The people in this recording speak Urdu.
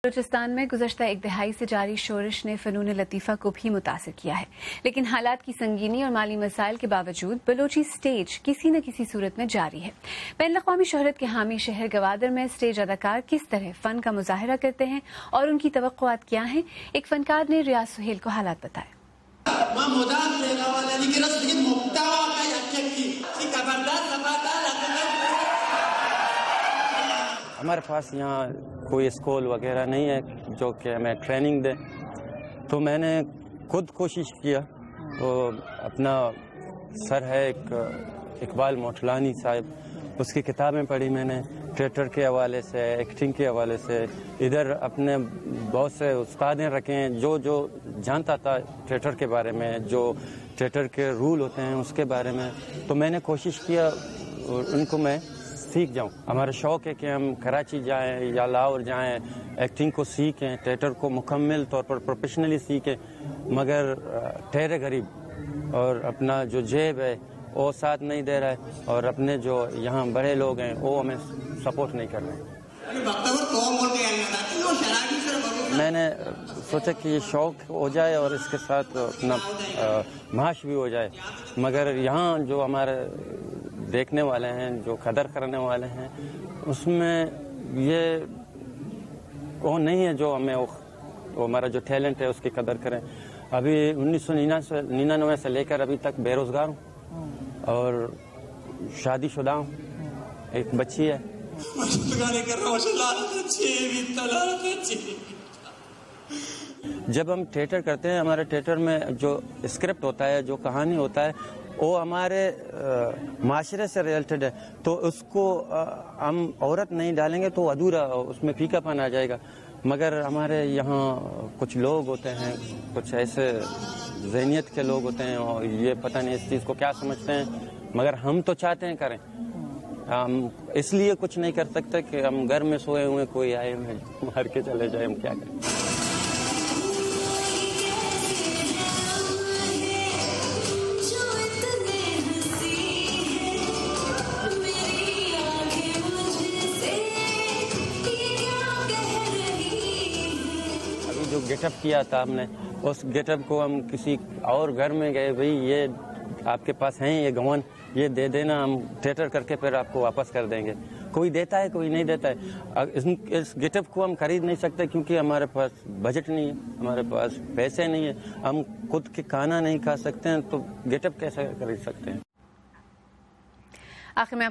بلوچستان میں گزشتہ ایک دہائی سے جاری شورش نے فنون لطیفہ کو بھی متاثر کیا ہے، لیکن حالات کی سنگینی اور مالی مسائل کے باوجود بلوچی سٹیج کسی نہ کسی صورت میں جاری ہے۔ بین الاقوامی شہرت کے حامی شہر گوادر میں سٹیج اداکار کس طرح فن کا مظاہرہ کرتے ہیں اور ان کی توقعات کیا ہیں، ایک فنکار نے ریاض سہیل کو حالات بتائے۔ ہمارے پاس یہاں کوئی اسکول وغیرہ نہیں ہے جو کہ ہمیں ٹریننگ دے، تو میں نے خود کوشش کیا۔ تو اپنا سر ہے ایک اقبال موٹلانی صاحب، اس کی کتابیں پڑھی میں نے تھیٹر کے حوالے سے، ایکٹنگ کے حوالے سے۔ ادھر اپنے بہت سے استادیں رکھے ہیں جو جانتا تھا تھیٹر کے بارے میں، جو تھیٹر کے رول ہوتے ہیں اس کے بارے میں۔ تو میں نے کوشش کیا اور ان کو میں سیکھ جاؤں۔ ہمارا شوق ہے کہ ہم کراچی جائیں یا لاہور جائیں، ایکٹنگ کو سیکھیں، تھیٹر کو مکمل طور پر پروفیشنلی سیکھیں، مگر ٹھہرے غریب اور اپنا جو جیب ہے وہ ساتھ نہیں دے رہا ہے، اور اپنے جو یہاں بڑے لوگ ہیں وہ ہمیں سپورٹ نہیں کر رہے۔ میں نے سوچا کہ یہ شوق ہو جائے اور اس کے ساتھ اپنا معاش بھی ہو جائے، مگر یہاں جو ہمارے دیکھنے والے ہیں، جو قدر کرنے والے ہیں، اس میں یہ وہ نہیں ہے جو ہمیں وہ ہمارا جو ٹیلنٹ ہے اس کی قدر کریں۔ ابھی 1999 سے لے کر ابھی تک بے روزگار ہوں اور شادی شدہ ہوں، ایک بچی ہے۔ جب ہم تھیٹر کرتے ہیں، ہمارے تھیٹر میں جو اسکرپٹ ہوتا ہے، جو کہانی ہوتا ہے، وہ ہمارے معاشرے سے ریلیٹڈ ہے، تو اس کو ہم عورت نہیں ڈالیں گے تو ادھورا، اس میں پھیکا پن آ جائے گا۔ مگر ہمارے یہاں کچھ لوگ ہوتے ہیں، کچھ ایسے ذہنیت کے لوگ ہوتے ہیں اور یہ پتہ نہیں اس چیز کو کیا سمجھتے ہیں، مگر ہم تو چاہتے ہیں کریں۔ ہم اس لیے کچھ نہیں کر سکتے کہ ہم گھر میں سوئے ہوئے، کوئی آئے ہوئے مار کے چلے جائے، ہم کیا کریں۔ جو گیٹ اپ کیا تھا ہم نے، اس گیٹ اپ کو ہم کسی اور گھر میں گئے، بھئی یہ آپ کے پاس ہیں یہ گون، یہ دے دینا، ہم تھیٹر کر کے پھر آپ کو واپس کر دیں گے۔ کوئی دیتا ہے، کوئی نہیں دیتا ہے۔ اس گیٹ اپ کو ہم خرید نہیں سکتے کیونکہ ہمارے پاس بجٹ نہیں ہے، ہمارے پاس پیسے نہیں ہیں، ہم خود کے کھانا نہیں کھا سکتے ہیں، تو گیٹ اپ کیسے خرید سکتے ہیں۔ آخر میں